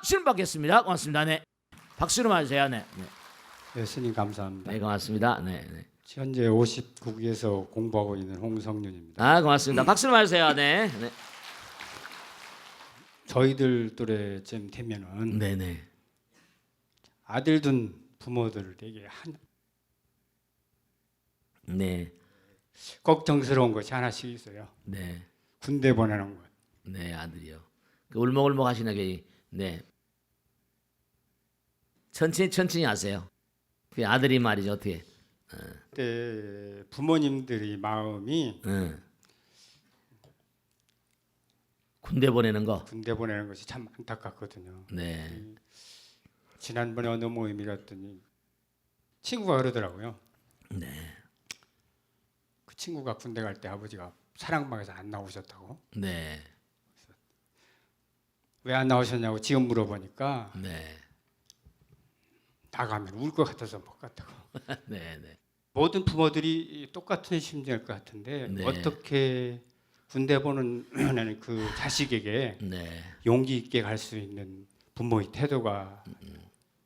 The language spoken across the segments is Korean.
질문 받겠습니다. 고맙습니다. 네. 박수로 맞으세요. 네. 네. 네, 스님 감사합니다. 네, 고맙습니다. 네. 네. 현재 59기에서 공부하고 있는 홍성윤입니다. 아, 고맙습니다. 박수로 맞으세요. 네. 네. 저희들 또래쯤 되면은 네, 네. 아들 둔 부모들 되게 네. 걱정스러운 것이 하나씩 있어요. 네. 군대 보내는 것. 네, 아들이요. 그 울먹울먹 하시나게. 네. 천천히 하세요. 그 아들이 말이죠. 어떻게? 그때 부모님들이 마음이 군대 보내는 거. 군대 보내는 것이 참 안타깝거든요. 네. 지난번에 어느 모임이 갔더니 친구가 그러더라고요. 네. 그 친구가 군대 갈 때 아버지가 사랑방에서 안 나오셨다고. 네. 왜 안 나오셨냐고 지금 물어보니까 네. 나가면 울 것 같아서 못 갔다고. 네, 네. 모든 부모들이 똑같은 심정일 것 같은데 네. 어떻게 군대 보는 그 자식에게 네. 용기 있게 갈 수 있는 부모의 태도가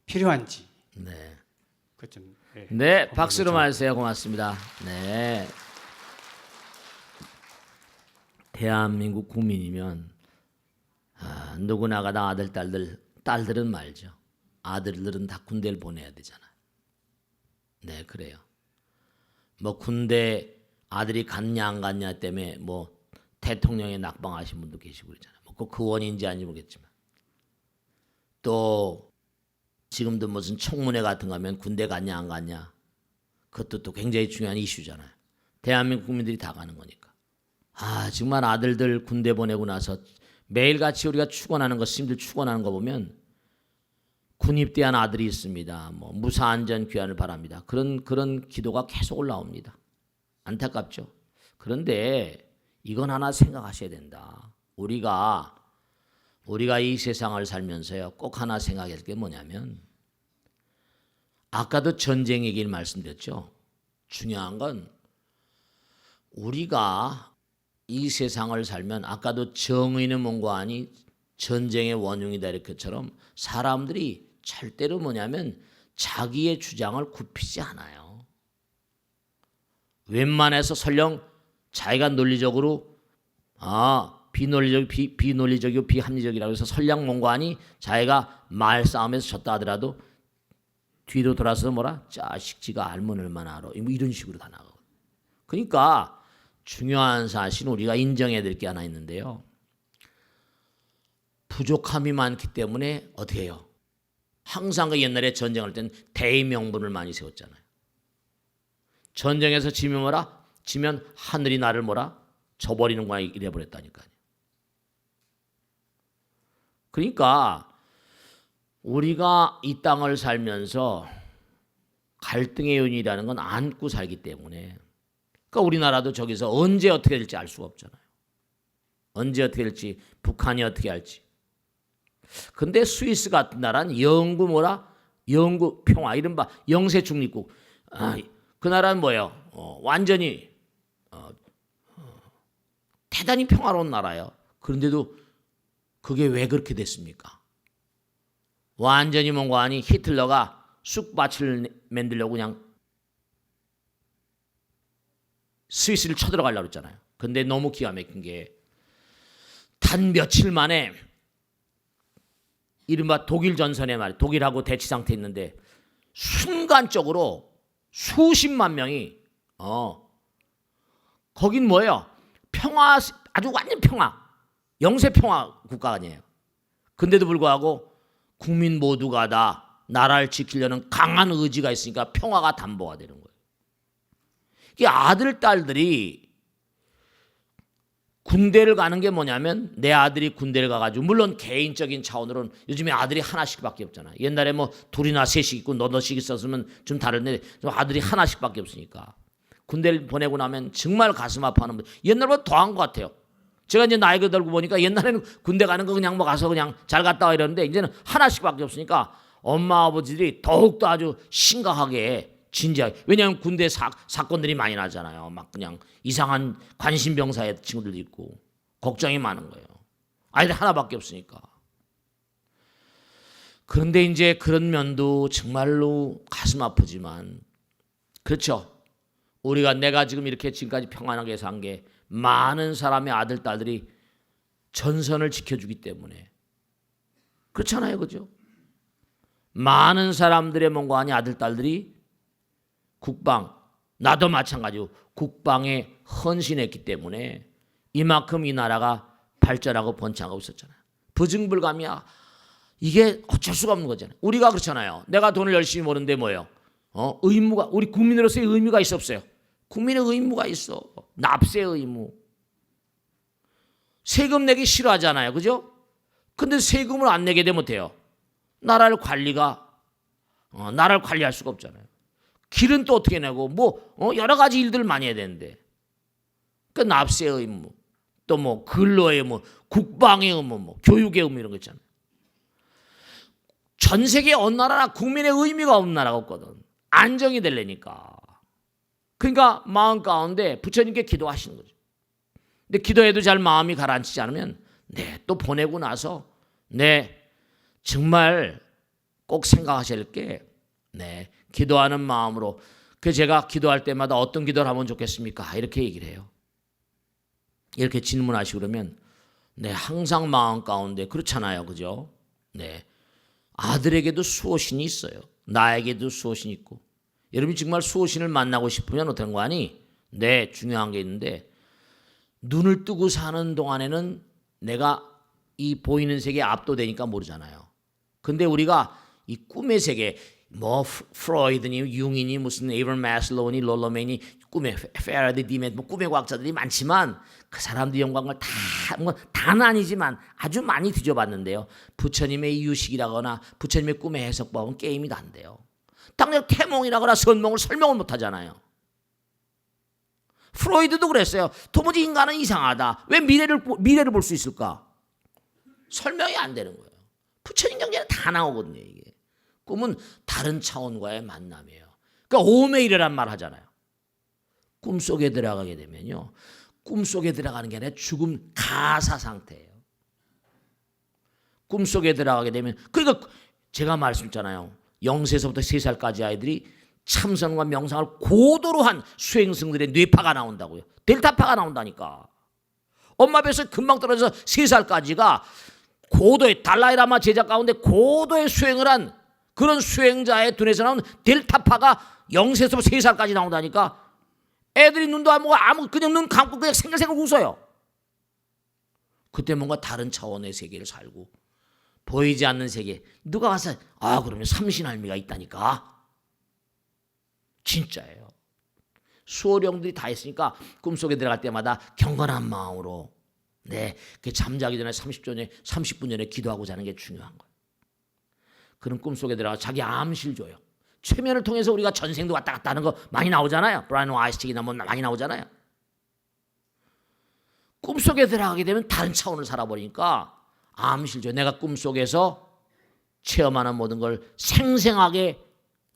필요한지 네. 그 좀 네, 박수로 맞으세요. 고맙습니다. 네. 대한민국 국민이면 누구나가 다 아들, 딸들은 말죠. 아들들은 다 군대를 보내야 되잖아요. 네, 그래요. 뭐 군대 아들이 갔냐 안 갔냐 때문에 뭐 대통령에 낙방하신 분도 계시고 그러잖아요. 뭐 그 원인지 아닌지 모르겠지만 또 지금도 무슨 청문회 같은 거 하면 군대 갔냐 안 갔냐 그것도 또 굉장히 중요한 이슈잖아요. 대한민국 국민들이 다 가는 거니까. 정말 아들들 군대 보내고 나서 매일같이 우리가 축원하는 거, 스님들 축원하는 거 보면 군 입대한 아들이 있습니다. 뭐 무사안전 귀환을 바랍니다. 그런 기도가 계속 올라옵니다. 안타깝죠. 그런데 이건 하나 생각하셔야 된다. 우리가 이 세상을 살면서요 꼭 하나 생각해야 될 게 뭐냐면 아까도 전쟁 얘기를 말씀드렸죠. 중요한 건 우리가 이 세상을 살면 아까도 정의는 뭔가 아니 전쟁의 원흉이다 이렇게처럼 사람들이 절대로 뭐냐면 자기의 주장을 굽히지 않아요. 웬만해서 설령 자기가 논리적으로 비논리적이고 비합리적이라고 해서 설령 뭔가 아니 자기가 말싸움에서 졌다 하더라도 뒤로 돌아서 뭐라 자식 지가 알면 얼마나 알아 뭐 이런 식으로 다 나가고. 그러니까 중요한 사실은 우리가 인정해야 될 게 하나 있는데요. 부족함이 많기 때문에 어떻게 해요? 항상 그 옛날에 전쟁할 땐 대의명분을 많이 세웠잖아요. 전쟁에서 지면 뭐라? 지면 하늘이 나를 뭐라? 저버리는 거야 이래버렸다니까요. 그러니까 우리가 이 땅을 살면서 갈등의 요인이라는 건 안고 살기 때문에 그러니까 우리나라도 저기서 언제 어떻게 될지 알 수가 없잖아요. 언제 어떻게 될지 북한이 어떻게 할지. 근데 스위스 같은 나라는 영구 평화 이른바 영세 중립국. 그 나라는 뭐예요? 완전히 대단히 평화로운 나라예요. 그런데도 그게 왜 그렇게 됐습니까? 완전히 뭔가 아니 히틀러가 쑥밭을 만들려고 그냥 스위스를 쳐들어가려고 했잖아요. 근데 너무 기가 막힌 게 단 며칠 만에 이른바 독일 전선에 말이에요. 독일하고 대치 상태에 있는데 순간적으로 수십만 명이 거긴 뭐예요? 평화, 아주 완전 평화, 영세 평화 국가 아니에요. 근데도 불구하고 국민 모두가 다 나라를 지키려는 강한 의지가 있으니까 평화가 담보가 되는 거예요. 이 아들, 딸들이 군대를 가는 게 뭐냐면 내 아들이 군대를 가가지고 물론 개인적인 차원으로는 요즘에 아들이 하나씩밖에 없잖아. 옛날에 뭐 둘이나 셋씩 있고 너너씩 있었으면 좀 다른데 아들이 하나씩밖에 없으니까 군대를 보내고 나면 정말 가슴 아파하는 분 옛날보다 더한 것 같아요. 제가 이제 나이가 들고 보니까 옛날에는 군대 가는 거 그냥 뭐 가서 그냥 잘 갔다 와 이러는데 이제는 하나씩밖에 없으니까 엄마 아버지들이 더욱더 아주 심각하게 진지하게. 왜냐하면 군대 사건들이 많이 나잖아요. 막 그냥 이상한 관심병사의 친구들도 있고 걱정이 많은 거예요. 아이들 하나밖에 없으니까. 그런데 이제 그런 면도 정말로 가슴 아프지만 그렇죠. 내가 지금 이렇게 지금까지 평안하게 산 게 많은 사람의 아들, 딸들이 전선을 지켜주기 때문에 그렇잖아요. 그죠? 많은 사람들의 뭔가 아니 아들, 딸들이 국방, 나도 마찬가지고 국방에 헌신했기 때문에 이만큼 이 나라가 발전하고 번창하고 있었잖아요. 부증불감이야. 이게 어쩔 수가 없는 거잖아요. 우리가 그렇잖아요. 내가 돈을 열심히 모는데 뭐예요? 의무가 우리 국민으로서의 의무가 있어 없어요? 국민의 의무가 있어. 납세 의무. 세금 내기 싫어하잖아요. 그죠? 근데 세금을 안 내게 되면 어때요? 나라를 관리할 수가 없잖아요. 길은 또 어떻게 내고 여러 가지 일들을 많이 해야 되는데 그 납세 의무 또 근로의 의무 국방의 의무 교육의 의무 이런 거 있잖아요. 전 세계 어느 나라나 국민의 의미가 없는 나라가 없거든. 안정이 되려니까. 그러니까 마음 가운데 부처님께 기도하시는 거죠. 근데 기도해도 잘 마음이 가라앉히지 않으면 또 보내고 나서 정말 꼭 생각하실 게 기도하는 마음으로 제가 기도할 때마다 어떤 기도를 하면 좋겠습니까? 이렇게 얘기를 해요. 이렇게 질문하시고 그러면 항상 마음 가운데 그렇잖아요. 그죠? 아들에게도 수호신이 있어요. 나에게도 수호신이 있고 여러분이 정말 수호신을 만나고 싶으면 어떤 거 아니? 중요한 게 있는데 눈을 뜨고 사는 동안에는 내가 이 보이는 세계에 압도되니까 모르잖아요. 근데 우리가 이 꿈의 세계 프로이드니 융이니 무슨 에이브럼 마슬로우니 롤러맨이 꿈의 페라디 디메 꿈의 과학자들이 많지만 그 사람들 영광을 다는 아니지만 아주 많이 뒤져봤는데요. 부처님의 이유식이라거나 부처님의 꿈의 해석법은 게임이 안 돼요. 당장 태몽이라거나 선몽을 설명을 못하잖아요. 프로이드도 그랬어요. 도무지 인간은 이상하다. 왜 미래를 볼 수 있을까? 설명이 안 되는 거예요. 부처님 경전에 다 나오거든요. 이게 꿈은 다른 차원과의 만남이에요. 그러니까 오메이르란 말 하잖아요. 꿈속에 들어가게 되면요. 꿈속에 들어가는 게 아니라 죽음 가사 상태예요. 꿈속에 들어가게 되면 그러니까 제가 말씀드렸잖아요. 0세서부터 3살까지 아이들이 참선과 명상을 고도로 한 수행승들의 뇌파가 나온다고요. 델타파가 나온다니까. 엄마 뱃속에 금방 떨어져서 3살까지가 고도의 달라이라마 제자 가운데 고도의 수행을 한 그런 수행자의 눈에서 나온 델타파가 0세에서 3살까지 나온다니까. 애들이 눈도 안 보고 그냥 눈 감고 그냥 생글생글 웃어요. 그때 뭔가 다른 차원의 세계를 살고 보이지 않는 세계. 누가 와서 그러면 삼신할미가 있다니까. 진짜예요. 수호령들이 다 있으니까 꿈속에 들어갈 때마다 경건한 마음으로 그 잠자기 전에 30분 전에 기도하고 자는 게 중요한 거예요. 그런 꿈속에 들어가 자기 암시를 줘요. 최면을 통해서 우리가 전생도 왔다 갔다 하는 거 많이 나오잖아요. 브라이언 와이스틱이나 많이 나오잖아요. 꿈속에 들어가게 되면 다른 차원을 살아버리니까 암시를 줘요. 내가 꿈속에서 체험하는 모든 걸 생생하게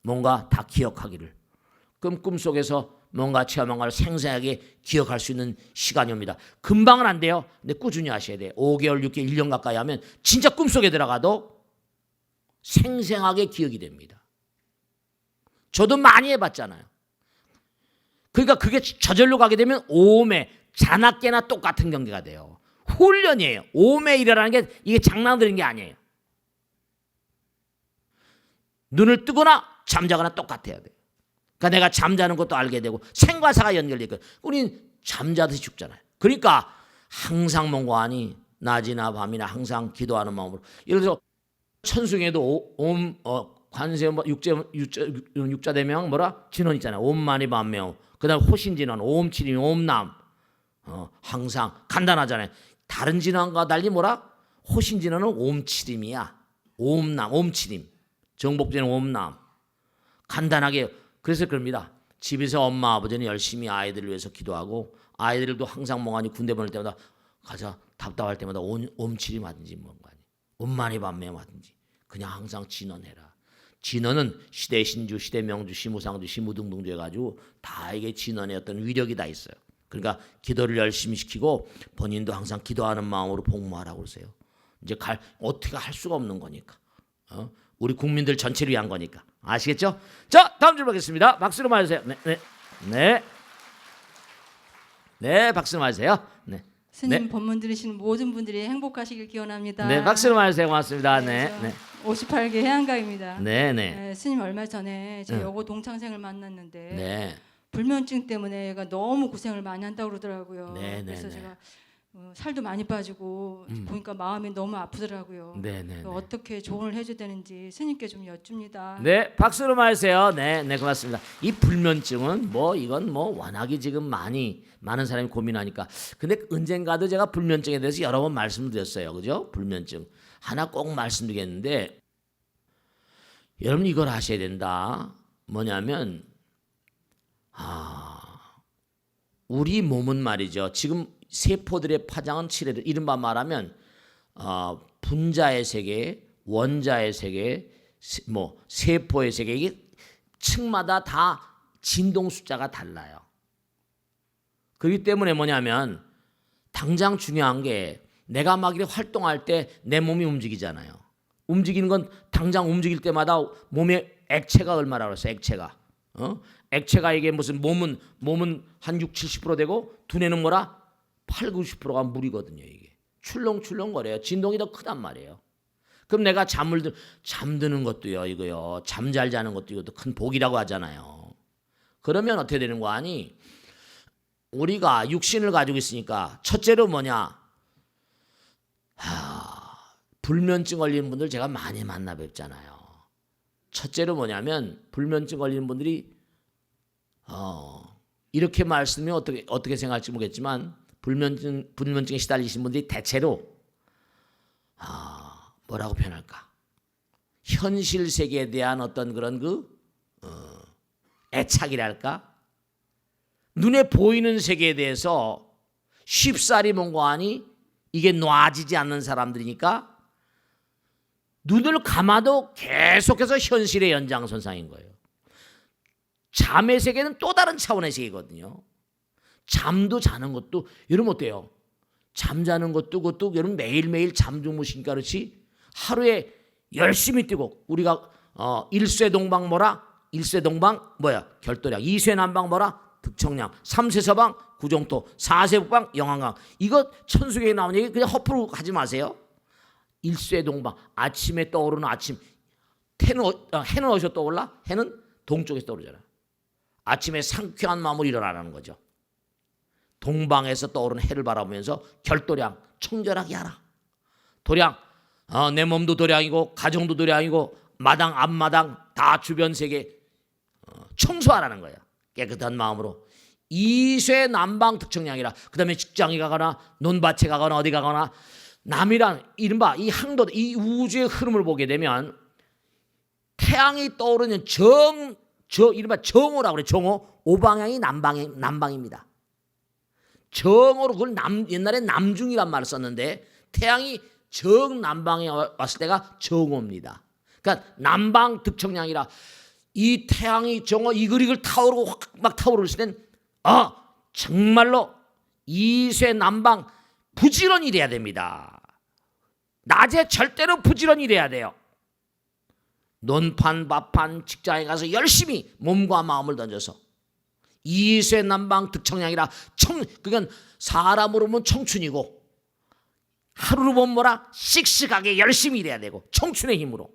뭔가 다 기억하기를. 그럼 꿈속에서 뭔가 체험한 걸 생생하게 기억할 수 있는 시간이 옵니다. 금방은 안 돼요. 근데 꾸준히 하셔야 돼요. 5개월, 6개월, 1년 가까이 하면 진짜 꿈속에 들어가도 생생하게 기억이 됩니다. 저도 많이 해봤잖아요. 그러니까 그게 저절로 가게 되면 오매, 자나깨나 똑같은 경계가 돼요. 훈련이에요. 오매이라는 게 이게 장난들인 게 아니에요. 눈을 뜨거나 잠자거나 똑같아야 돼요. 그러니까 내가 잠자는 것도 알게 되고 생과사가 연결되고 우리는 잠자듯이 죽잖아요. 그러니까 항상 뭔가 아니 낮이나 밤이나 항상 기도하는 마음으로. 예를 들어서 천승에도 관세 육자대명 진원 있잖아요. 옴만이 반명. 그다음 호신진원, 옴치림, 옴남. 항상 간단하잖아요. 다른 진원과 달리 호신진원은 옴치림이야. 옴남, 옴치림. 정복제는 옴남. 간단하게. 그래서 그럽니다. 집에서 엄마 아버지는 열심히 아이들을 위해서 기도하고 아이들도 항상 멍하니 군대 보낼 때마다 가자 답답할 때마다 옴치림 하든지 뭔가 옴만이 반명 하든지 그냥 항상 진언해라. 진언은 시대 신주, 시대 명주, 시무상주, 시무등등주 해가지고 다 이게 진언의 어떤 위력이 다 있어요. 그러니까 기도를 열심히 시키고 본인도 항상 기도하는 마음으로 복무하라고 그러세요. 이제 어떻게 할 수가 없는 거니까. 우리 국민들 전체를 위한 거니까. 아시겠죠? 자, 다음 질문 하겠습니다. 박수로 맞으세요. 네, 네, 네. 네, 박수로 맞으세요. 네. 스님 네. 법문 들으시는 모든 분들이 행복하시길 기원합니다. 네, 박수로 맞으세요. 고맙습니다. 네, 네. 58개 해안가입니다. 네, 네. 네, 스님 얼마 전에 제 응. 여고 동창생을 만났는데 네. 불면증 때문에 얘가 너무 고생을 많이 한다고 그러더라고요. 네, 네, 그래서 네. 제가 살도 많이 빠지고 보니까 마음이 너무 아프더라고요. 네, 네, 그래서 네. 어떻게 조언을 해줘야 되는지 스님께 좀 여쭙니다. 네, 박수로 맞으세요. 네, 네, 고맙습니다. 이 불면증은 뭐 이건 뭐 워낙에 지금 많은 사람이 고민하니까. 근데 언젠가도 제가 불면증에 대해서 여러 번 말씀드렸어요. 그죠? 불면증. 하나 꼭 말씀드리겠는데 여러분 이걸 하셔야 된다. 뭐냐면 우리 몸은 말이죠. 지금 세포들의 파장은 칠해도 이른바 말하면 분자의 세계, 원자의 세계, 뭐 세포의 세계 이게 층마다 다 진동 숫자가 달라요. 그렇기 때문에 뭐냐면 당장 중요한 게 내가 막 이렇게 활동할 때 내 몸이 움직이잖아요. 움직이는 건 당장 움직일 때마다 몸에 액체가 얼마나 그랬어요? 액체가. 액체가 이게 무슨 몸은 한 6, 70% 되고 두뇌는 뭐라? 8, 90%가 물이거든요. 이게 출렁출렁 거려요. 진동이 더 크단 말이에요. 그럼 내가 잠드는 것도요. 이거요. 잠 잘 자는 것도 이것도 큰 복이라고 하잖아요. 그러면 어떻게 되는 거 아니? 우리가 육신을 가지고 있으니까 첫째로 뭐냐? 불면증 걸리는 분들 제가 많이 만나 뵙잖아요. 첫째로 뭐냐면 불면증 걸리는 분들이 이렇게 말씀이 어떻게 생각할지 모르겠지만 불면증에 시달리신 분들이 대체로 뭐라고 표현할까? 현실 세계에 대한 어떤 그런 애착이랄까? 눈에 보이는 세계에 대해서 쉽사리 뭔가 하니 이게 놔지지 않는 사람들이니까 눈을 감아도 계속해서 현실의 연장선상인 거예요. 잠의 세계는 또 다른 차원의 세계거든요. 잠도 자는 것도 여러분 어때요? 잠자는 것도 그것도 여러분 매일매일 잠 주무시니까 그렇지 하루에 열심히 뛰고 우리가 일쇄동방 뭐라? 일쇄동방 뭐야? 결도량. 이쇄남방 뭐라? 득청량. 삼쇄서방 구정토. 사쇄북방 영한강. 이거 천수경에 나온 얘기 그냥 허프로 하지 마세요. 일쇄동방. 아침에 떠오르는 아침. 해는 어디서 떠올라? 해는 동쪽에서 떠오르잖아요. 아침에 상쾌한 마음으로 일어나라는 거죠. 동방에서 떠오르는 해를 바라보면서 결도량 청결하게 하라. 도량 내 몸도 도량이고 가정도 도량이고 마당 앞마당 다 주변 세계 청소하라는 거야. 깨끗한 마음으로. 이쇄 남방 득청량이라. 그 다음에 직장에 가거나 논밭에 가거나 어디 가거나 남이란 이른바 이 항도 이 우주의 흐름을 보게 되면 태양이 떠오르는 이른바 정오라고 그래. 정오. 오방향이 남방입니다. 정오로 그걸 옛날에 남중이란 말을 썼는데 태양이 정남방에 왔을 때가 정오입니다. 그러니까 남방 득청량이라 이 태양이 정오 이글이글 타오르고 막 타오르을 땐 정말로 이쇄 남방 부지런히 일해야 됩니다. 낮에 절대로 부지런히 일해야 돼요. 논판 밥판 직장에 가서 열심히 몸과 마음을 던져서 이쇄 남방 득청량이라 그건 사람으로 보면 청춘이고 하루로 보면 뭐라 씩씩하게 열심히 일해야 되고 청춘의 힘으로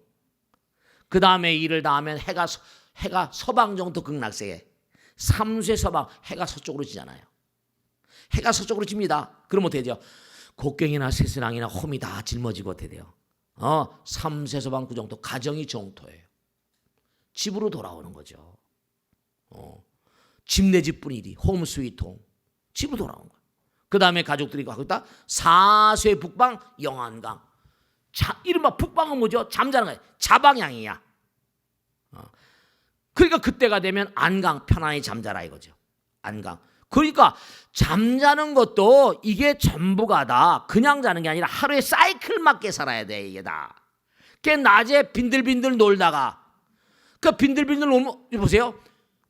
그 다음에 일을 다 하면 해가 서방 정도 극락세에 삼쇄 서방 해가 서쪽으로 지잖아요. 해가 서쪽으로 집니다. 그럼 어떻게 되죠? 곡괭이나 새스랑이나 홈이 다 짊어지고 어떻게 돼요? 삼쇄 서방 구정토 가정이 정토예요. 집으로 돌아오는 거죠. 집 내 집뿐 일이 홈 스위트 홈 집으로 돌아오는 거예요. 그 다음에 가족들이 갖고 있다 사쇄 북방 영안강. 이른바 북방은 뭐죠? 잠자는 거예요. 자방향이야. 그러니까 그때가 되면 안강 편안히 잠자라 이거죠. 안강. 그러니까 잠자는 것도 이게 전부가 다 그냥 자는 게 아니라 하루에 사이클 맞게 살아야 돼 이게 다. 그 낮에 빈들빈들 놀다가 그 빈들빈들 놀면 보세요.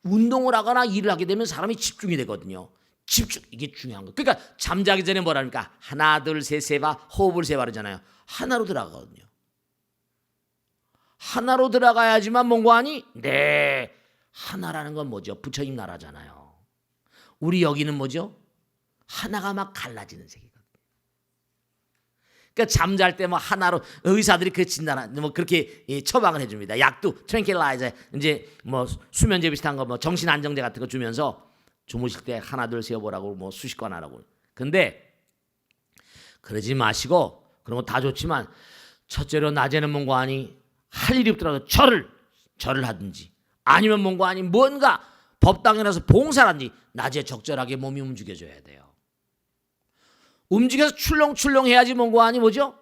운동을 하거나 일을 하게 되면 사람이 집중이 되거든요. 집중 이게 중요한 거. 그러니까 잠자기 전에 뭐라니까 하나 둘 셋 세 바 호흡을 세 바 그러잖아요. 하나로 들어가거든요. 하나로 들어가야지만 뭔고하니? 네, 하나라는 건 뭐죠? 부처님 나라잖아요. 우리 여기는 뭐죠? 하나가 막 갈라지는 세계거든요. 그러니까 잠잘 때 뭐 하나로 의사들이 그 진단 뭐 그렇게 처방을 해줍니다. 약도 트랭킬라이저 이제 뭐 수면제 비슷한 거 뭐 정신 안정제 같은 거 주면서 주무실 때 하나 둘 세어보라고 뭐 수십 건 하라고. 근데 그러지 마시고 그런 거 다 좋지만 첫째로 낮에는 뭔가 하니 할 일이 없더라도 절을 하든지 아니면 뭔가 아니 뭔가 법당에 나서 봉사라든지 낮에 적절하게 몸이 움직여줘야 돼요. 움직여서 출렁출렁 해야지 뭔가 아니 뭐죠?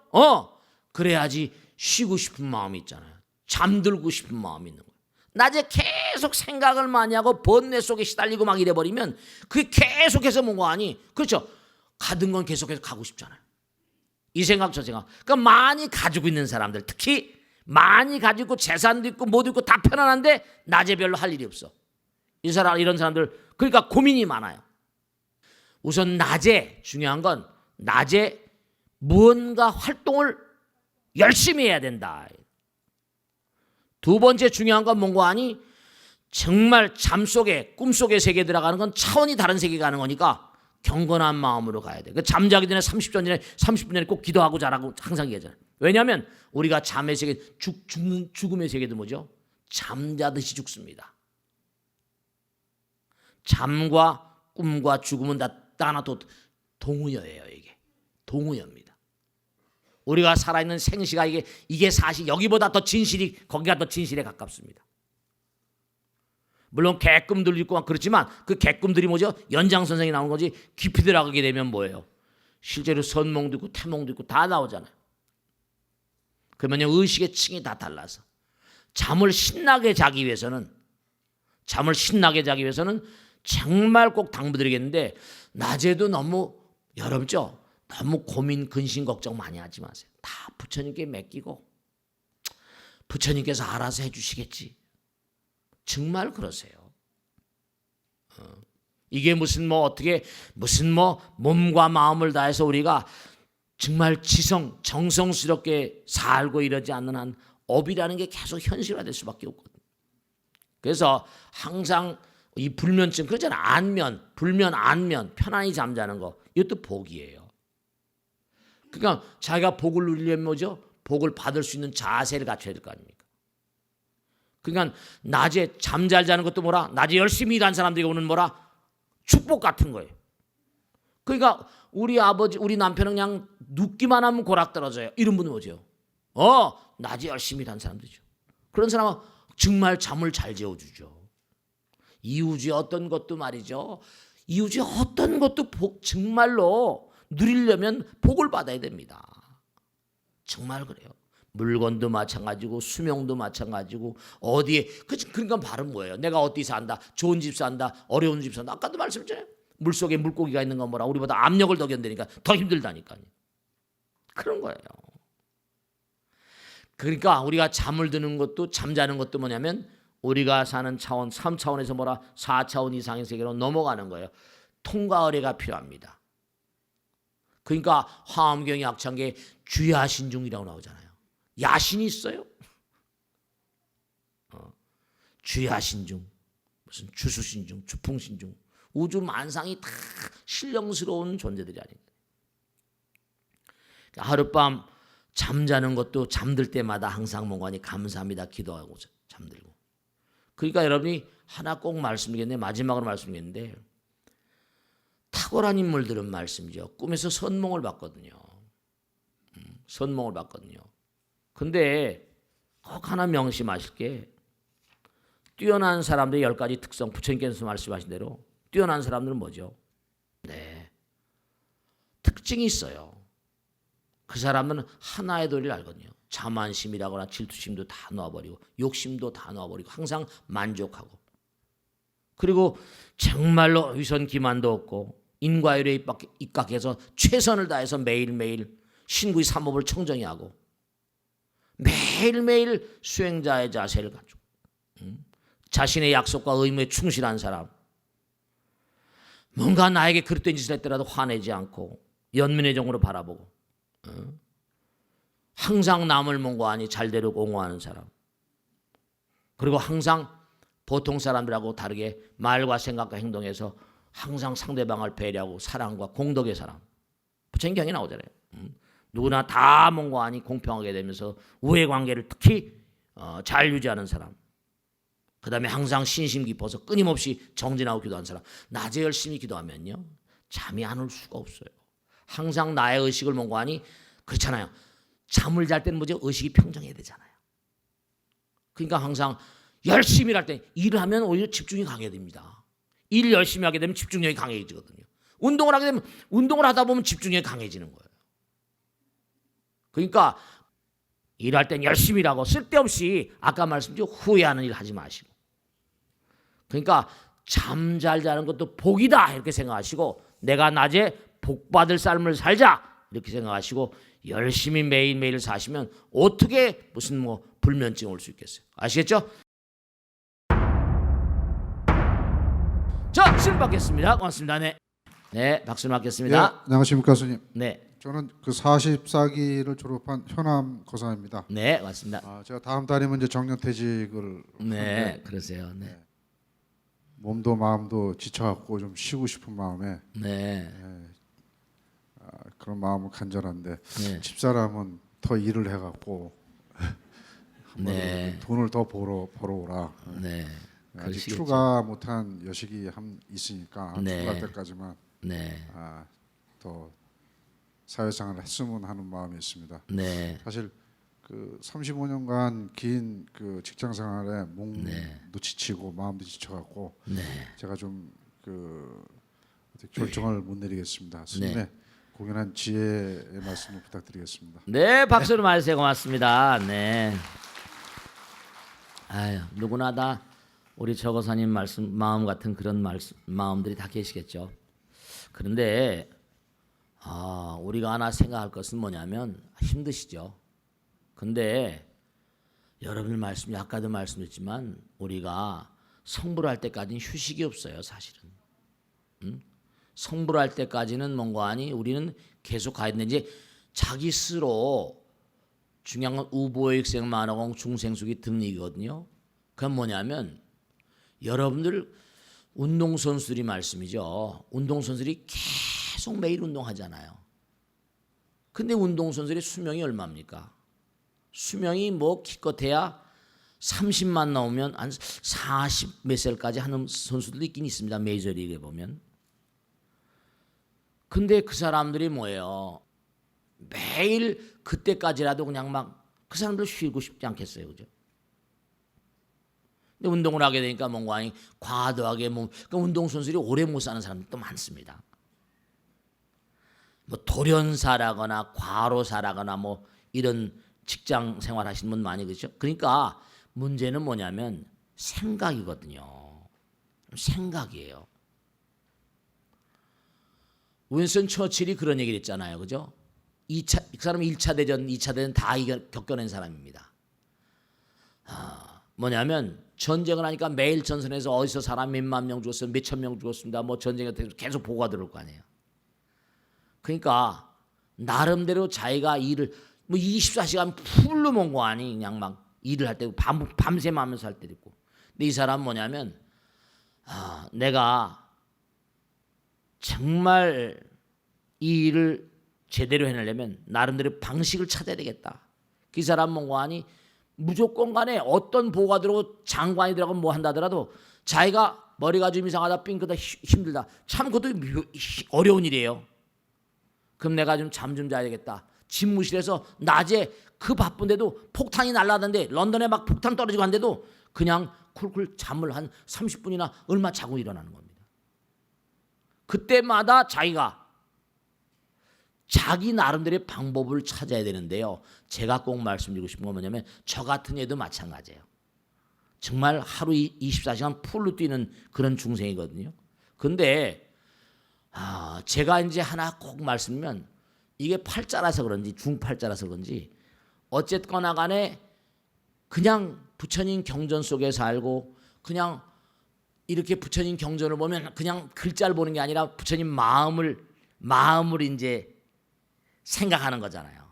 그래야지 쉬고 싶은 마음이 있잖아요. 잠들고 싶은 마음이 있는 거예요. 낮에 계속 생각을 많이 하고 번뇌 속에 시달리고 막 이래버리면 그게 계속해서 뭔가 아니 그렇죠. 가던 건 계속해서 가고 싶잖아요. 이 생각 저 생각. 그러니까 많이 가지고 있는 사람들 특히 많이 가지고 재산도 있고 뭐도 있고 다 편안한데 낮에 별로 할 일이 없어. 이런 사람들 그러니까 고민이 많아요. 우선 낮에 중요한 건 낮에 무언가 활동을 열심히 해야 된다. 두 번째 중요한 건 뭔가 아니 정말 잠속에 꿈속의 세계에 들어가는 건 차원이 다른 세계에 가는 거니까 경건한 마음으로 가야 돼. 잠자기 전에 30분 전에 꼭 기도하고 자라고 항상 얘기하잖아요. 왜냐하면 우리가 잠의 세계 죽음의 세계도 뭐죠? 잠자듯이 죽습니다. 잠과 꿈과 죽음은 다 하나 또 동의어예요. 이게 동의어입니다. 우리가 살아있는 생시가 이게 사실 여기보다 더 진실이 거기가 더 진실에 가깝습니다. 물론 개꿈들 있고 막 그렇지만 그 개꿈들이 뭐죠? 연장선상에 나오는 거지 깊이 들어가게 되면 뭐예요? 실제로 선몽도 있고 태몽도 있고 다 나오잖아요. 그러면 의식의 층이 다 달라서 잠을 신나게 자기 위해서는 정말 꼭 당부드리겠는데 낮에도 너무 여럽죠? 너무 고민 근심 걱정 많이 하지 마세요. 다 부처님께 맡기고 부처님께서 알아서 해주시겠지. 정말 그러세요. 이게 무슨 몸과 마음을 다해서 우리가 정말 정성스럽게 살고 이러지 않는 한 업이라는 게 계속 현실화될 수밖에 없거든요. 그래서 항상 이 불면증 그러잖아. 불면 안면 편안히 잠자는 거 이것도 복이에요. 그러니까 자기가 복을 누리려면 뭐죠? 복을 받을 수 있는 자세를 갖춰야 될 거 아닙니까? 그러니까 낮에 잠 잘 자는 것도 뭐라? 낮에 열심히 일한 사람들이 오는 뭐라? 축복 같은 거예요. 그러니까 우리 아버지, 우리 남편은 그냥 눕기만 하면 고락 떨어져요. 이런 분은 뭐죠? 낮에 열심히 일한 사람들이죠. 그런 사람은 정말 잠을 잘 재워주죠. 이우주의 어떤 것도 말이죠. 이우주의 어떤 것도 정말로 누리려면 복을 받아야 됩니다. 정말 그래요. 물건도 마찬가지고 수명도 마찬가지고 어디에 그러니까 말은 뭐예요? 내가 어디 산다, 좋은 집 산다, 어려운 집 산다. 아까도 말씀드렸잖아요. 물속에 물고기가 있는 건 뭐라? 우리보다 압력을 더 견디니까 더 힘들다니까요. 그런 거예요. 그러니까 우리가 잠을 드는 것도 잠자는 것도 뭐냐면 우리가 사는 차원 3차원에서 뭐라 4차원 이상의 세계로 넘어가는 거예요. 통과 의례가 필요합니다. 그러니까 화엄경의 악창계에 주야신중이라고 나오잖아요. 야신이 있어요? 주야신중, 무슨 주수신중, 주풍신중, 우주 만상이 다 신령스러운 존재들이 아닌가. 하룻밤 잠자는 것도 잠들 때마다 항상 뭔가니 감사합니다 기도하고 잠들고. 그러니까 여러분이 하나 꼭 말씀드리겠는데 마지막으로 말씀드리겠는데 탁월한 인물들은 말씀이죠. 꿈에서 선몽을 봤거든요. 선몽을 봤거든요. 근데 꼭 하나 명심하실 게 뛰어난 사람들의 10가지 특성 부처님께서 말씀하신 대로 뛰어난 사람들은 뭐죠? 네, 특징이 있어요. 그 사람은 하나의 도리를 알거든요. 자만심이라거나 질투심도 다 놓아버리고 욕심도 다 놓아버리고 항상 만족하고 그리고 정말로 위선 기만도 없고 인과율에 입각해서 최선을 다해서 매일매일 신구의 삼업을 청정히 하고 매일매일 수행자의 자세를 가지고 자신의 약속과 의무에 충실한 사람, 뭔가 나에게 그릇된 짓을 했더라도 화내지 않고 연민의 정으로 바라보고 항상 남을 뭔가 아니 잘대로 옹호하는 사람, 그리고 항상 보통 사람들하고 다르게 말과 생각과 행동에서 항상 상대방을 배려하고 사랑과 공덕의 사람. 부처님 경에 나오잖아요. 누구나 다 뭔가 아니 공평하게 되면서 우애 관계를 특히 잘 유지하는 사람. 그 다음에 항상 신심 깊어서 끊임없이 정진하고 기도하는 사람. 낮에 열심히 기도하면요 잠이 안 올 수가 없어요. 항상 나의 의식을 뭔가 하니 그렇잖아요. 잠을 잘 때는 뭐죠? 의식이 평정해야 되잖아요. 그러니까 항상 열심히 할 때 일을 하면 오히려 집중이 강해집니다. 일 열심히 하게 되면 집중력이 강해지거든요. 운동을 하게 되면 운동을 하다 보면 집중력이 강해지는 거예요. 그러니까 일할 땐 열심히 일하고 쓸데없이 아까 말씀드린 후회하는 일 하지 마시고. 그러니까 잠 잘 자는 것도 복이다 이렇게 생각하시고 내가 낮에 복받을 삶을 살자 이렇게 생각하시고 열심히 매일매일 사시면 어떻게 무슨 뭐 불면증 올 수 있겠어요. 아시겠죠? 자, 질문 받겠습니다. 고맙습니다. 네. 네, 박수를 받겠습니다. 예, 안녕하십니까 스님. 네. 저는 그 44기를 졸업한 현암 거사입니다. 네, 맞습니다. 제가 다음 달이면 이제 정년퇴직을 네, 하는데 그러세요. 네. 몸도 마음도 지쳐갖고 좀 쉬고 싶은 마음에 네. 그런 마음은 간절한데 네. 집사람은 더 일을 해갖고 네. 돈을 더 벌어오라. 네. 아직 그러시겠죠. 출가 못한 여식이 있으니까 네. 출가 때까지만 네. 더 사회생활을 했으면 하는 마음이 있습니다. 네. 사실 그 35년간 긴 그 직장 생활에 몸도 지치고 마음도 지쳐갖고 네. 제가 좀 그 결정을 못 내리겠습니다. 스님의 네. 공연한 지혜의 말씀을 부탁드리겠습니다. 네, 박수를 맞으세요. 고맙습니다. 네. 아유, 누구나 다 우리 저거사님 말씀 마음 같은 그런 마음들이 다 계시겠죠. 그런데 우리가 하나 생각할 것은 뭐냐면 힘드시죠. 근데 여러분들 말씀 아까도 말씀드렸지만 우리가 성불할 때까지는 휴식이 없어요, 사실은. 성불할 때까지는 뭔가 아니 우리는 계속 가야 되는데 이제 자기 스스로 중요한 건 우보익생 만화공 중생수기 등록이거든요. 그건 뭐냐면 여러분들 운동선수들이 말씀이죠. 운동선수들이 계속 매일 운동하잖아요. 근데 운동선수들의 수명이 얼마입니까? 수명이 뭐 기껏해야 30만 나오면 한 40 몇 살까지 하는 선수들도 있긴 있습니다. 메이저리그에 보면. 근데 그 사람들이 뭐예요? 매일 그때까지라도 그냥 막 그 사람들 쉬고 싶지 않겠어요, 그죠? 근데 운동을 하게 되니까 뭔가 아니 과도하게 그러니까 운동 선수들이 오래 못 사는 사람들도 많습니다. 뭐 돌연사라거나 과로사라거나 뭐 이런 직장 생활 하시는 분 많이 그렇죠? 그러니까 문제는 뭐냐면 생각이거든요. 생각이에요. 윈스턴 처칠이 그런 얘기를 했잖아요. 그죠? 이 사람은 1차 대전, 2차 대전 다 겪어낸 사람입니다. 뭐냐면 전쟁을 하니까 매일 전선에서 어디서 사람 몇만 명 죽었어요. 몇천 명 죽었습니다. 뭐 전쟁에 계속 보고가 들어올 거 아니에요. 그러니까 나름대로 자기가 일을 뭐 24시간 풀로 먹은 거 아니 그냥 막 일을 할 때도 밤샘 하면서 할 때도 있고. 근데 이 사람은 뭐냐면 내가 정말 이 일을 제대로 해내려면 나름대로 방식을 찾아야 되겠다. 그 사람 뭔가 아니 무조건 간에 어떤 보고가 들어오고 장관이 들어가고 뭐 한다더라도 자기가 머리가 좀 이상하다 삥크다 힘들다. 참 그것도 어려운 일이에요. 그럼 내가 좀 잠 좀 자야 되겠다. 집무실에서 낮에 그 바쁜데도 폭탄이 날라다는데 런던에 막 폭탄 떨어지고 한데도 그냥 쿨쿨 잠을 한 30분이나 얼마 자고 일어나는 겁니다. 그때마다 자기가 자기 나름대로의 방법을 찾아야 되는데요. 제가 꼭 말씀드리고 싶은 건 뭐냐면 저 같은 애도 마찬가지예요. 정말 하루 24시간 풀로 뛰는 그런 중생이거든요. 근데 제가 이제 하나 꼭 말씀드리면 이게 팔자라서 그런지 중팔자라서 그런지 어쨌거나 간에 그냥 부처님 경전 속에 살고 그냥 이렇게 부처님 경전을 보면 그냥 글자를 보는 게 아니라 부처님 마음을 이제 생각하는 거잖아요.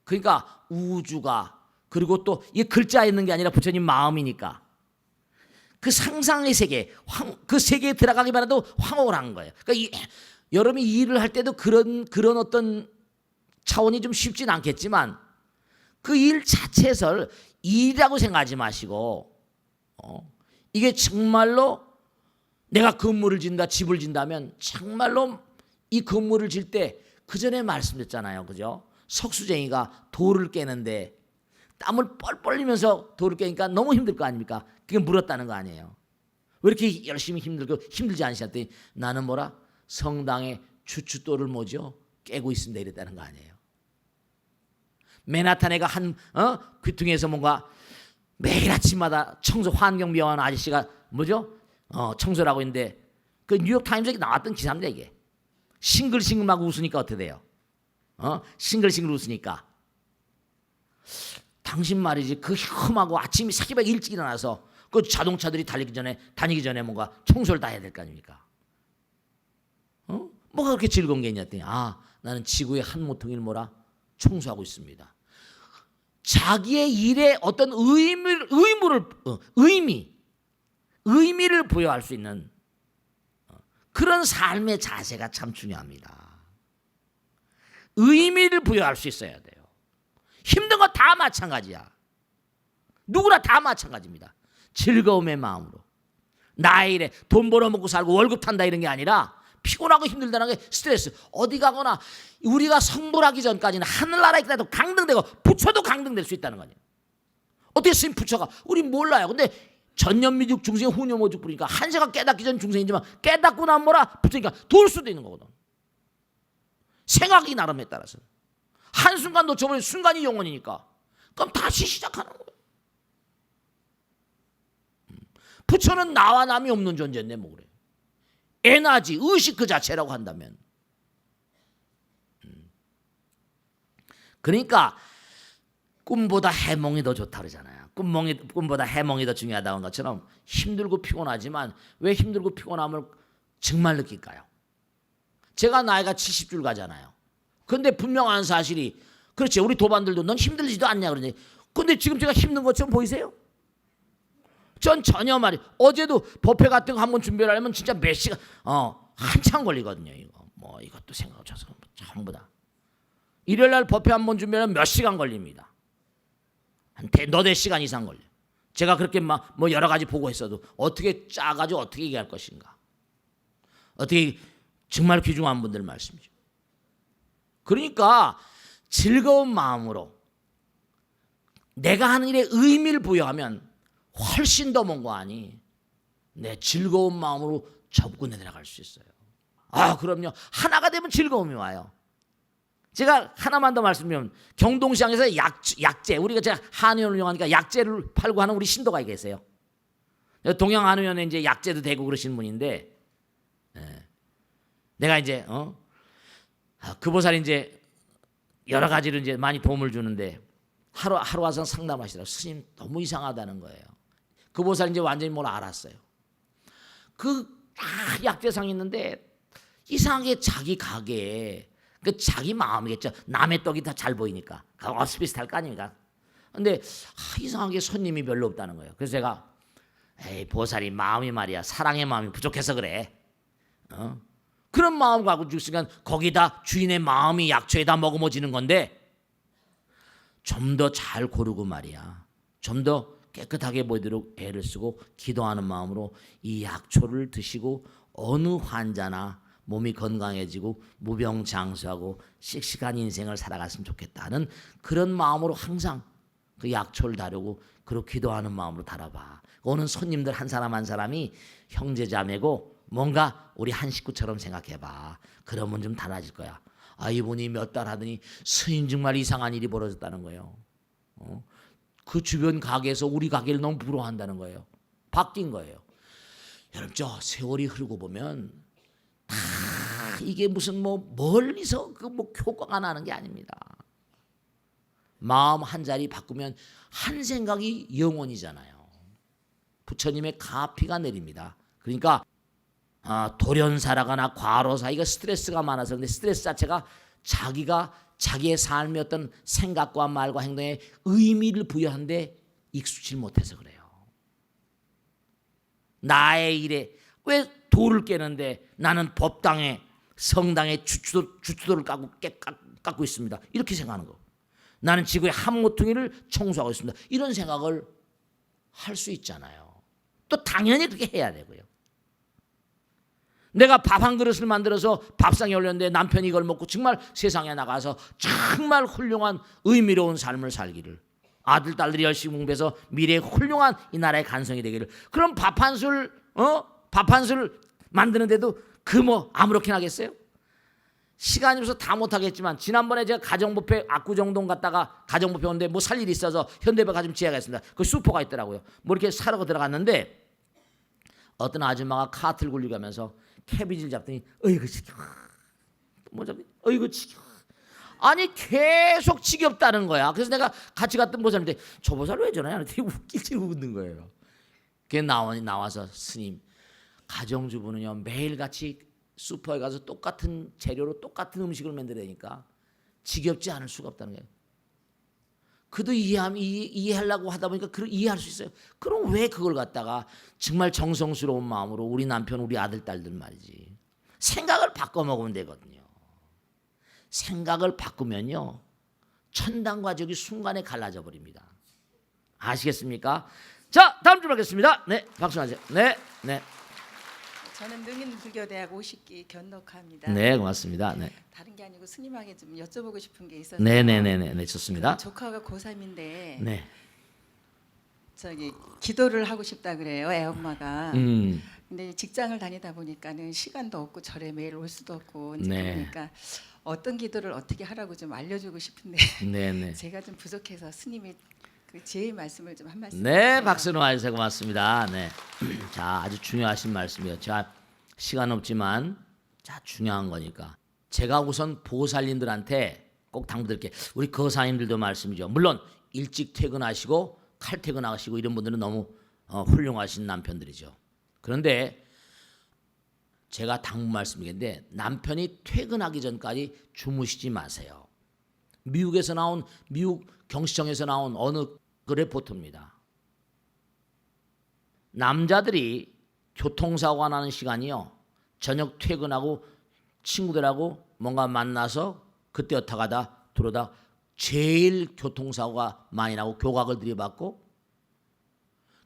그러니까 우주가 그리고 또 이 글자에 있는 게 아니라 부처님 마음이니까 그 상상의 세계, 그 세계에 들어가기만 해도 황홀을 한 거예요. 그러니까 여러분이 일을 할 때도 그런 어떤 차원이 좀 쉽진 않겠지만 그 일 자체에서 일이라고 생각하지 마시고 이게 정말로 내가 건물을 짓는다, 집을 짓는다면 정말로 이 건물을 질 때 그 전에 말씀드렸잖아요. 그죠? 석수쟁이가 돌을 깨는데 땀을 뻘뻘 흘리면서 돌을 깨니까 너무 힘들 거 아닙니까? 그게 물었다는 거 아니에요. 왜 이렇게 열심히 힘들지 않으셨더니 나는 뭐라? 성당의 주춧돌을 뭐죠? 깨고 있습니다. 이랬다는 거 아니에요. 맨하탄에가 귀퉁이에서 뭔가 매일 아침마다 환경미화원 아저씨가 뭐죠? 청소를 하고 있는데 그 뉴욕타임즈에 나왔던 기사입니다. 이게 싱글싱글 막 웃으니까 어떻게 돼요? 싱글싱글 웃으니까 당신 말이지 그 험하고 아침에 새벽 일찍 일어나서 그 자동차들이 다니기 전에 뭔가 청소를 다 해야 될 거 아닙니까? 뭐가 그렇게 즐거운 게 있냐 했더니 나는 지구의 한 모퉁이를 뭐라 청소하고 있습니다. 자기의 일에 어떤 의미를 부여할 수 있는 그런 삶의 자세가 참 중요합니다. 의미를 부여할 수 있어야 돼요. 힘든 거 다 마찬가지야. 누구나 다 마찬가지입니다. 즐거움의 마음으로 나의 일에 돈 벌어먹고 살고 월급 탄다 이런 게 아니라 피곤하고 힘들다는 게 스트레스. 어디 가거나 우리가 성불하기 전까지는 하늘나라에 있다도 강등되고 부처도 강등될 수 있다는 거예요. 어떻게 스님 부처가 우리 몰라요. 근데 전년미juk 중생이 후년모juk 부르니까 한세가 깨닫기 전 중생이지만 깨닫고 나면 뭐라 부처니까 돌 수도 있는 거거든. 생각이 나름에 따라서 한순간 놓쳐버리면 순간이 영원이니까 그럼 다시 시작하는 거예요. 부처는 나와 남이 없는 존재인데 뭐 그래. 에너지, 의식 그 자체라고 한다면 그러니까 꿈보다 해몽이 더 좋다 그러잖아요. 꿈보다 해몽이 더 중요하다는 것처럼 힘들고 피곤하지만 왜 힘들고 피곤함을 정말 느낄까요? 제가 나이가 70줄 가잖아요. 그런데 분명한 사실이 그렇지 우리 도반들도 넌 힘들지도 않냐 그러니 근데 지금 제가 힘든 것처럼 보이세요? 전 전혀 어제도 법회 같은 거 한번 준비하려면 진짜 몇 시간 한참 걸리거든요. 이거 뭐 이것도 생각 쳐서 전부 다 일요일날 법회 한번 준비하면 몇 시간 걸립니다. 한 너댓 시간 이상 걸려. 제가 그렇게 막 뭐 여러 가지 보고 했어도 어떻게 짜가지고 어떻게 얘기할 것인가. 어떻게 정말 귀중한 분들 말씀이죠. 그러니까 즐거운 마음으로 내가 하는 일에 의미를 부여하면 훨씬 더 뭔가 아니 내 즐거운 마음으로 접근해 나갈 수 있어요. 그럼요. 하나가 되면 즐거움이 와요. 제가 하나만 더 말씀드리면 경동시장에서 약재 우리가 제가 한의원을 운영하니까 약재를 팔고 하는 우리 신도가 계세요. 동양 한의원에 이제 약재도 되고 그러시는 분인데 내가 이제 그 보살이 이제 여러 가지로 이제 많이 도움을 주는데 하루 와서 상담하시더라고요. 스님 너무 이상하다는 거예요. 그 보살이 이제 완전히 뭘 알았어요. 그 약재상 있는데 이상하게 자기 가게에 그 자기 마음이겠죠. 남의 떡이 다 잘 보이니까 비슷할 거 아닙니까? 근데 이상하게 손님이 별로 없다는 거예요. 그래서 제가 에이 보살이 마음이 말이야 사랑의 마음이 부족해서 그래. 그런 마음 갖고 있으니까 거기다 주인의 마음이 약초에다 머금어지는 건데 좀 더 잘 고르고 말이야. 좀 더 깨끗하게 보이도록 애를 쓰고 기도하는 마음으로 이 약초를 드시고 어느 환자나 몸이 건강해지고 무병장수하고 씩씩한 인생을 살아갔으면 좋겠다는 그런 마음으로 항상 그 약초를 다루고 그렇게 기도하는 마음으로 달아봐. 오는 손님들 한 사람 한 사람이 형제자매고 뭔가 우리 한 식구처럼 생각해봐. 그러면 좀 달라질 거야. 이분이 몇 달 하더니 스님 정말 이상한 일이 벌어졌다는 거예요. 그 주변 가게에서 우리 가게를 너무 부러워한다는 거예요. 바뀐 거예요. 여러분 저 세월이 흐르고 보면 다 이게 무슨 뭐 멀리서 그 뭐 효과가 나는 게 아닙니다. 마음 한 자리 바꾸면 한 생각이 영원이잖아요. 부처님의 가피가 내립니다. 그러니까 돌연사라거나 과로사 이거 스트레스가 많아서 그런데 스트레스 자체가 자기가 자기의 삶의 어떤 생각과 말과 행동에 의미를 부여하는데 익숙치 못해서 그래요. 나의 일에 왜 돌을 깨는데 나는 법당에 성당에 주추도를 깎고 있습니다. 이렇게 생각하는 거. 나는 지구의 한 모퉁이를 청소하고 있습니다. 이런 생각을 할 수 있잖아요. 또 당연히 그렇게 해야 되고요. 내가 밥 한 그릇을 만들어서 밥상에 올렸는데 남편이 이걸 먹고 정말 세상에 나가서 정말 훌륭한 의미로운 삶을 살기를, 아들 딸들이 열심히 공부해서 미래에 훌륭한 이 나라의 간성이 되기를. 그럼 밥 한 술 만드는데도 그 뭐 아무렇게나 하겠어요? 시간이 없어서 다 못하겠지만 지난번에 제가 가정부페 압구정동 갔다가 가정부페 오는데 뭐 살 일이 있어서 현대백화점 지하가 있습니다. 그 슈퍼가 있더라고요. 뭐 이렇게 사러 들어갔는데 어떤 아줌마가 카트를 굴리고 가면서 캐비지를 잡더니 어이구 지겨워. 뭐 잡니? 어이구 지겨워. 아니 계속 지겹다는 거야. 그래서 내가 같이 갔던 보살인데 저 보살 왜 저러냐? 되게 웃길지 웃는 거예요. 그게 나와서 스님, 가정주부는요 매일같이 슈퍼에 가서 똑같은 재료로 똑같은 음식을 만들어내니까 지겹지 않을 수가 없다는 거예요. 그도 이해하려고 하다 보니까 이해할 수 있어요. 그럼 왜 그걸 갖다가 정말 정성스러운 마음으로 우리 남편, 우리 아들, 딸들 말이지. 생각을 바꿔 먹으면 되거든요. 생각을 바꾸면요 천당과 지옥이 순간에 갈라져 버립니다. 아시겠습니까? 자, 다음 주 뵙겠습니다. 네, 박수 하세요. 네, 네. 저는 능인불교대학 50기 견독합니다. 네, 고맙습니다. 네, 다른 게 아니고 스님에게 좀 여쭤보고 싶은 게 있어서. 네, 좋습니다. 조카가 고3인데 네, 저기 기도를 하고 싶다 그래요, 애 엄마가. 근데 직장을 다니다 보니까는 시간도 없고 절에 매일 올 수도 없고 이제 네. 그러니까 어떤 기도를 어떻게 하라고 좀 알려주고 싶은데 네. 제가 좀 부족해서 스님이 그 제 말씀을 좀 한 말씀. 네, 해주세요. 박수로 와주세요. 고맙습니다. 네, 자, 아주 중요하신 말씀이에요. 자, 시간 없지만 자 중요한 거니까 제가 우선 보살님들한테 꼭 당부드릴게요. 우리 거사님들도 말씀이죠. 물론 일찍 퇴근하시고 칼퇴근하시고 이런 분들은 너무 훌륭하신 남편들이죠. 그런데 제가 당부 말씀이겠는데 남편이 퇴근하기 전까지 주무시지 마세요. 미국에서 나온 미국 경시청에서 나온 어느 그 레포트입니다. 남자들이 교통사고가 나는 시간이요 저녁 퇴근하고 친구들하고 뭔가 만나서 그때 어떡하다 들어오다 제일 교통사고가 많이 나고 교각을 들이받고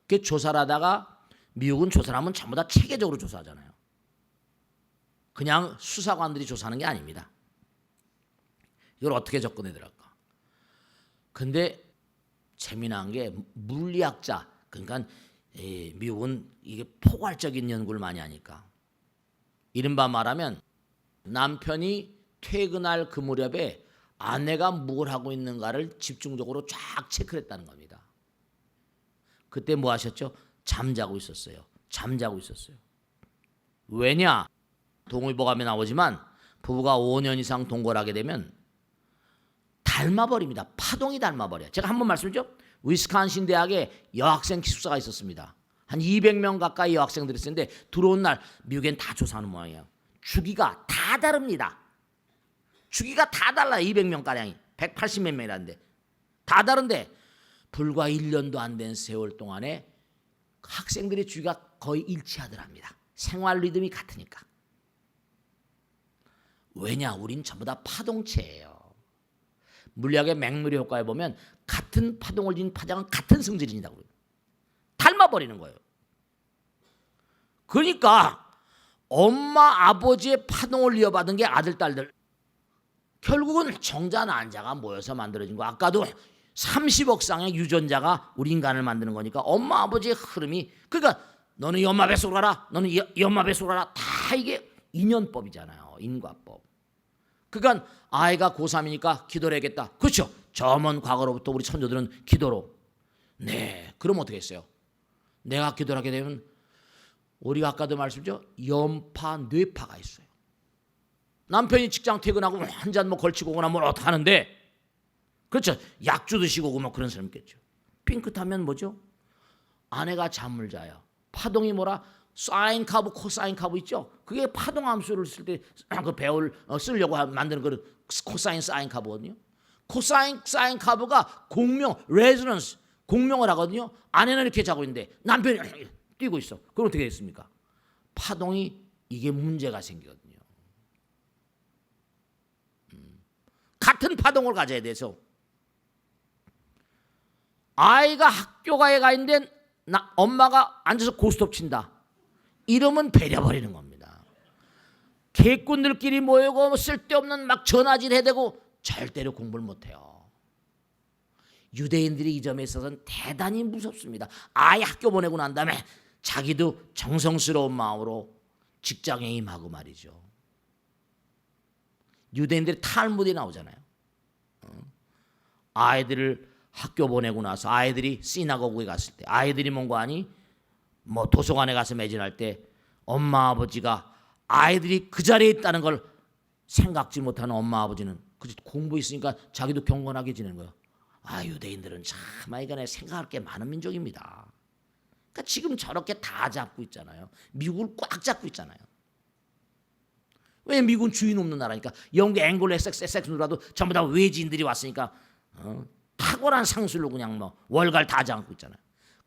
그 조사를 하다가 미국은 조사를 하면 전부 다 체계적으로 조사하잖아요. 그냥 수사관들이 조사하는 게 아닙니다. 이걸 어떻게 접근해들을까? 근데 재미난 게 물리학자, 그러니까 미국은 이게 포괄적인 연구를 많이 하니까 이른바 말하면 남편이 퇴근할 그 무렵에 아내가 뭘 하고 있는가를 집중적으로 쫙 체크를 했다는 겁니다. 그때 뭐 하셨죠? 잠자고 있었어요. 왜냐? 동의보감에 나오지만 부부가 5년 이상 동거를 하게 되면 닮아버립니다. 파동이 닮아버려요. 제가 한번 말씀드렸죠. 위스콘신 대학에 여학생 기숙사가 있었습니다. 한 200명 가까이 여학생들이 있었는데 들어온 날 미국엔 다 조사하는 모양이에요. 주기가 다 다릅니다. 주기가 다 달라요. 200명가량이 180몇 명이라는데 다 다른데 불과 1년도 안 된 세월 동안에 학생들의 주기가 거의 일치하더랍니다. 생활 리듬이 같으니까. 왜냐? 우린 전부 다 파동체예요. 물리학의 맹누리 효과에 보면 같은 파동을 진 파장은 같은 성질을 진다고 그래요. 닮아버리는 거예요. 그러니까 엄마 아버지의 파동을 이어받은 게 아들 딸들. 결국은 정자 난자가 모여서 만들어진 거. 아까도 30억 쌍의 유전자가 우리 인간을 만드는 거니까 엄마 아버지의 흐름이, 그러니까 너는 이 엄마 뱃속으로 가라, 너는 이 엄마 뱃속으로 가라, 다 이게 인연법이잖아요. 인과법. 그러니까 아이가 고3이니까 기도를 해야겠다. 그렇죠. 저 먼 과거로부터 우리 선조들은 기도로. 네, 그럼 어떻게 했어요? 내가 기도를 하게 되면 우리가 아까도 말씀드렸죠. 연파, 뇌파가 있어요. 남편이 직장 퇴근하고 한 잔 뭐 걸치고 오거나 뭘 어떻게 하는데, 그렇죠. 약주 드시고 오고 뭐 그런 사람 있겠죠. 핑크타면 뭐죠? 아내가 잠을 자요. 파동이 뭐라? 사인 카브, 코사인 카브 있죠. 그게 파동 함수를 쓸 때 그 배울 쓰려고 만드는 그 코사인 사인 카브거든요. 코사인 사인 카브가 공명, 레즈넌스, 공명을 하거든요. 아내는 이렇게 자고 있는데 남편이 뛰고 있어. 그럼 어떻게 됐습니까? 파동이 이게 문제가 생기거든요. 같은 파동을 가져야 돼서 아이가 학교가에 가 있는데 엄마가 앉아서 고스톱 친다. 이러면 배려버리는 겁니다. 개꾼들끼리 모이고 쓸데없는 막 전화질 해대고 절대로 공부를 못해요. 유대인들이 이 점에 있어서는 대단히 무섭습니다. 아이 학교 보내고 난 다음에 자기도 정성스러운 마음으로 직장에 임하고 말이죠. 유대인들이 탈무드에 나오잖아요. 아이들을 학교 보내고 나서 아이들이 시나고그에 갔을 때 아이들이 뭔가 하니 뭐 도서관에 가서 매진할 때 엄마 아버지가 아이들이 그 자리에 있다는 걸 생각지 못하는 엄마 아버지는 공부했으니까 자기도 경건하게 지내는 거예요. 아, 유대인들은 참 이간에 생각할 게 많은 민족입니다. 그러니까 지금 저렇게 다 잡고 있잖아요. 미국을 꽉 잡고 있잖아요. 왜? 미국은 주인 없는 나라니까. 영국 앵글로 에섹스라도 전부 다 외지인들이 왔으니까 탁월한 상술로 그냥 뭐 월갈 다 잡고 있잖아요.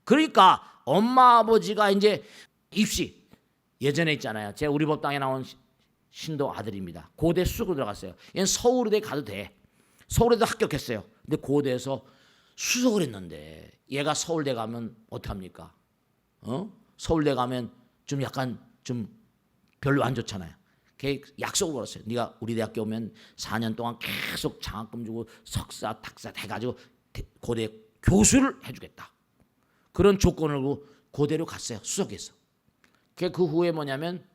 그러니까 엄마 아버지가 이제 입시 예전에 있잖아요. 제 우리 법당에 나온 신도 아들입니다. 고대 수석으로 들어갔어요. 얘는 서울대 가도 돼. 서울대도 합격했어요. 근데 고대에서 수석을 했는데 얘가 서울대 가면 어떡합니까? 서울대 가면 좀 약간 좀 별로 안 좋잖아요. 걔 약속을 걸었어요. 네가 우리 대학교 오면 4년 동안 계속 장학금 주고 석사, 탁사 해가지고 고대 교수를 해주겠다. 그런 조건을 두고 고대로 갔어요. 수석해서. 그 후에 뭐냐면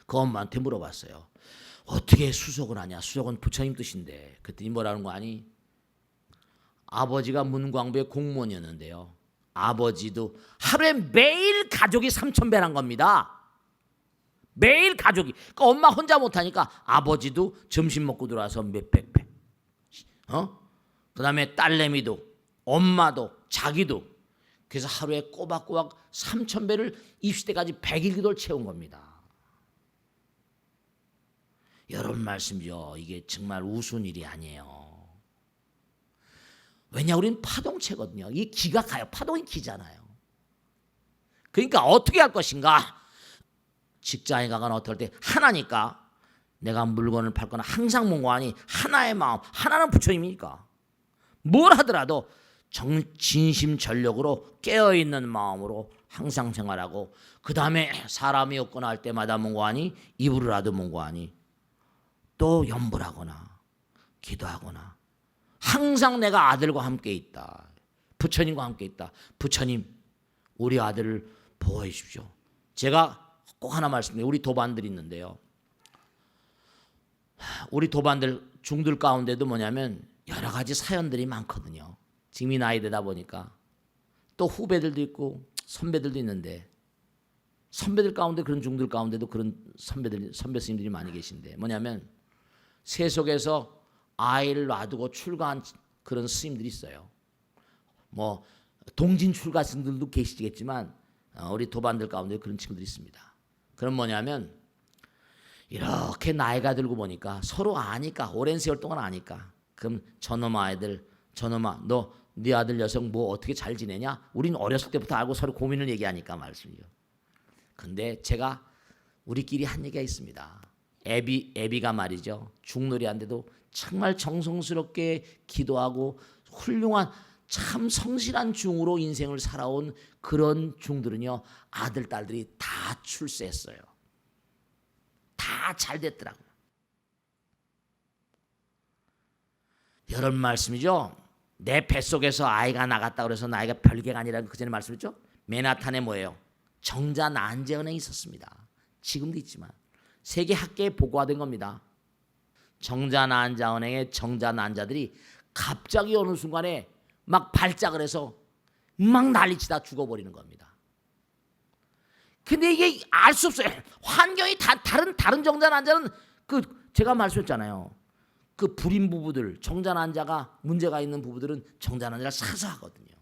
그 엄마한테 물어봤어요. 어떻게 수석을 하냐? 수석은 부처님 뜻인데. 그랬더니 뭐라는 거 아니? 아버지가 문광부의 공무원이었는데요. 아버지도 하루에 매일 가족이 3,000배란 겁니다. 매일 가족이. 그러니까 엄마 혼자 못하니까 아버지도 점심 먹고 들어와서 몇백 배. 그 다음에 딸내미도 엄마도 자기도. 그래서 하루에 꼬박꼬박 3,000배를 입시 때까지 100일 기도를 채운 겁니다. 여러분 말씀이죠. 이게 정말 우스운 일이 아니에요. 왜냐 우리는 파동체거든요. 이 기가 가요. 파동이 기잖아요. 그러니까 어떻게 할 것인가? 직장에 가거나 어떨 때 하나니까 내가 물건을 팔거나 항상 뭔가하니 하나의 마음, 하나는 부처님이니까 뭘 하더라도 진심전력으로 깨어있는 마음으로 항상 생활하고 그 다음에 사람이 없거나 할 때마다 뭔가하니 입으로라도 뭔가하니 또 염불하거나 기도하거나 항상 내가 아들과 함께 있다. 부처님과 함께 있다. 부처님 우리 아들을 보호해 주십시오. 제가 꼭 하나 말씀드려요. 우리 도반들이 있는데요. 우리 도반들 중들 가운데도 뭐냐면 여러 가지 사연들이 많거든요. 지금 이 나이 되다 보니까 또 후배들도 있고 선배들도 있는데 선배들 가운데 그런 중들 가운데도 그런 선배 스님들이 많이 계신데 뭐냐면 세속에서 아이를 놔두고 출가한 그런 스님들이 있어요. 뭐 동진 출가 스님들도 계시겠지만 우리 도반들 가운데 그런 친구들이 있습니다. 그럼 뭐냐면 이렇게 나이가 들고 보니까 서로 아니까 오랜 세월 동안 아니까 그럼 저놈 아이들 저놈아 너 네 아들 녀석 뭐 어떻게 잘 지내냐? 우린 어렸을 때부터 알고 서로 고민을 얘기하니까 말씀이요. 근데 제가 우리끼리 한 얘기가 있습니다. 애비가 말이죠. 중놀이한데도 정말 정성스럽게 기도하고 훌륭한 참 성실한 중으로 인생을 살아온 그런 중들은요. 아들 딸들이 다 출세했어요. 다 잘 됐더라고요. 여러분 말씀이죠. 내 뱃속에서 아이가 나갔다 그래서 나이가 별개가 아니라는 그 전에 말씀했죠. 맨하탄에 뭐예요? 정자 난제은행이 있었습니다. 지금도 있지만 세계 학계에 보고화된 겁니다. 정자 난자은행의 정자 난자들이 갑자기 어느 순간에 막 발작을 해서 막 난리치다 죽어버리는 겁니다. 근데 이게 알 수 없어요. 환경이 다른 정자 난자는 제가 말씀했잖아요. 그 불임 부부들, 정자 난자가 문제가 있는 부부들은 정자 난자를 사서 하거든요.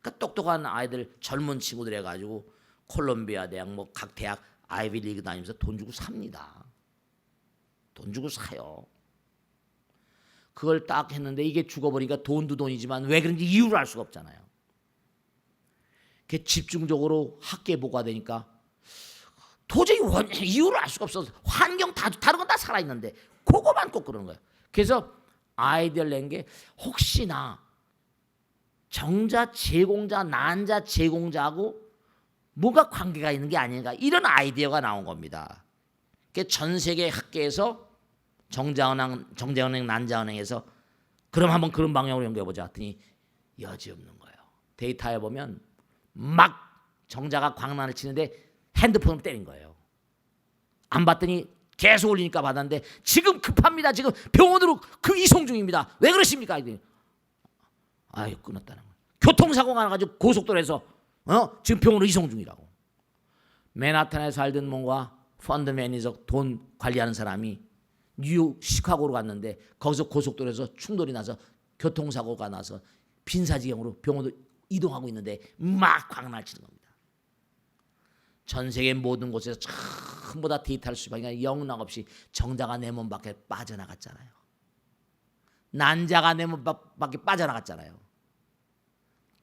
그러니까 똑똑한 아이들, 젊은 친구들 해가지고 콜롬비아 대학, 뭐 각 대학 아이비리그 다니면서 돈 주고 삽니다. 돈 주고 사요. 그걸 딱 했는데 이게 죽어버리니까 돈도 돈이지만 왜 그런지 이유를 알 수가 없잖아요. 집중적으로 학계에 보고가 되니까 도저히 이유를 알 수가 없어서 환경 다른 건 다 살아있는데 그거만 꼭 그러는 거예요. 그래서 아이디어를 낸 게 혹시나 정자 제공자, 난자 제공자하고 뭔가 관계가 있는 게 아닌가 이런 아이디어가 나온 겁니다. 전 세계 학계에서 정자은행, 난자은행에서 그럼 한번 그런 방향으로 연구해보자 했더니 여지없는 거예요. 데이터에 보면 막 정자가 광난을 치는데 핸드폰을 때린 거예요. 안 봤더니 계속 올리니까 받았는데 지금 급합니다. 지금 병원으로 그 이송 중입니다. 왜 그러십니까? 아유 끊었다는 거예요. 교통사고가 나가지고 고속도로에서 지금 병원으로 이송 중이라고. 맨하탄에 살던 뭔가 펀드 매니저 돈 관리하는 사람이 뉴욕 시카고로 갔는데 거기서 고속도로에서 충돌이 나서 교통사고가 나서 빈사지경으로 병원으로 이동하고 있는데 막 광날 치는 겁니다. 전 세계 모든 곳에서 전부 다 데이터를 수집하니까 영락없이 정자가 내 몸 밖에 빠져나갔잖아요. 난자가 내 몸 밖에 빠져나갔잖아요.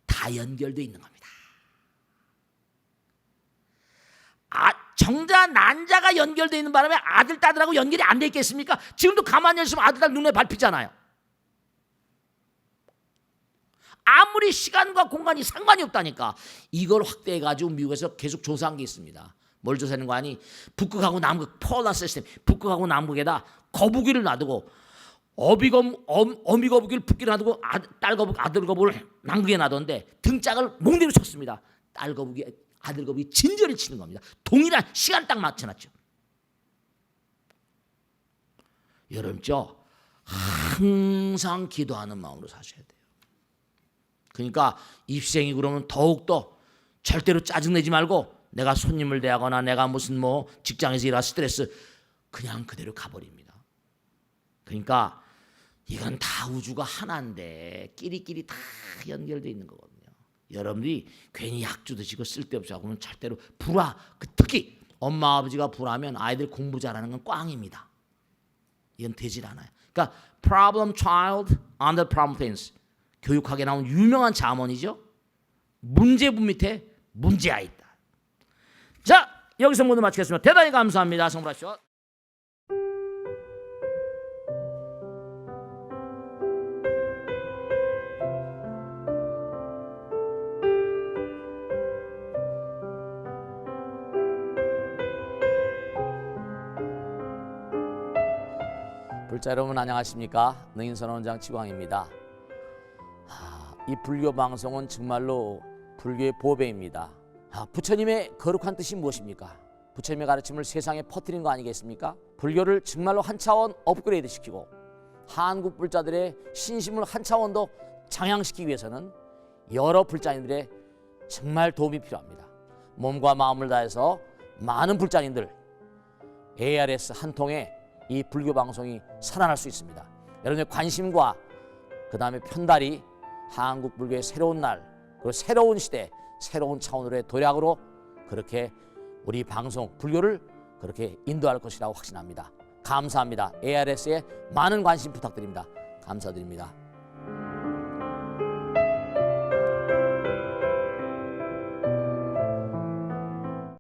다 연결되어 있는 겁니다. 정자, 난자가 연결되어 있는 바람에 아들, 딸들하고 연결이 안 돼 있겠습니까? 지금도 가만히 있으면 아들, 딸 눈에 밟히잖아요. 아무리 시간과 공간이 상관이 없다니까. 이걸 확대해가지고 미국에서 계속 조사한 게 있습니다. 뭘 조사하는 거 아니? 북극하고 남극 폴라 시스템, 북극하고 남극에다 거북이를 놔두고 어미 거북이를 북극에 놔두고 딸 거북이, 아들 거북이를 남극에 놔뒀는데 등짝을 몽대로 쳤습니다. 딸 거북이, 아들 거북이 진저리 치는 겁니다. 동일한 시간 딱 맞춰놨죠. 여러분죠, 항상 기도하는 마음으로 사셔야 돼요. 그러니까 입생이 그러면 더욱더 절대로 짜증내지 말고 내가 손님을 대하거나 내가 무슨 뭐 직장에서 일할 스트레스 그냥 그대로 가버립니다. 그러니까 이건 다 우주가 하나인데 끼리끼리 다 연결되어 있는 거거든요. 여러분들이 괜히 약주 드시고 쓸데없이 하고는 절대로 불화, 특히 엄마 아버지가 불화하면 아이들 공부 잘하는 건 꽝입니다. 이건 되질 않아요. 그러니까 problem child under problem parents, 교육학에 나온 유명한 자문이죠. 문제부 밑에 문제아 있다. 자, 여기서 모두 마치겠습니다. 대단히 감사합니다. 성불하시오. 불자 여러분 안녕하십니까? 능인선언원장 지광입니다. 이 불교 방송은 정말로 불교의 보배입니다. 부처님의 거룩한 뜻이 무엇입니까? 부처님의 가르침을 세상에 퍼뜨린 거 아니겠습니까? 불교를 정말로 한 차원 업그레이드 시키고 한국 불자들의 신심을 한 차원 더 장양시키기 위해서는 여러 불자님들의 정말 도움이 필요합니다. 몸과 마음을 다해서 많은 불자님들 ARS 한 통에 이 불교 방송이 살아날 수 있습니다. 여러분의 관심과 그 다음에 편달이 한국 불교의 새로운 날, 그리고 새로운 시대, 새로운 차원으로의 도약으로 그렇게 우리 방송, 불교를 그렇게 인도할 것이라고 확신합니다. 감사합니다. ARS에 많은 관심 부탁드립니다. 감사드립니다.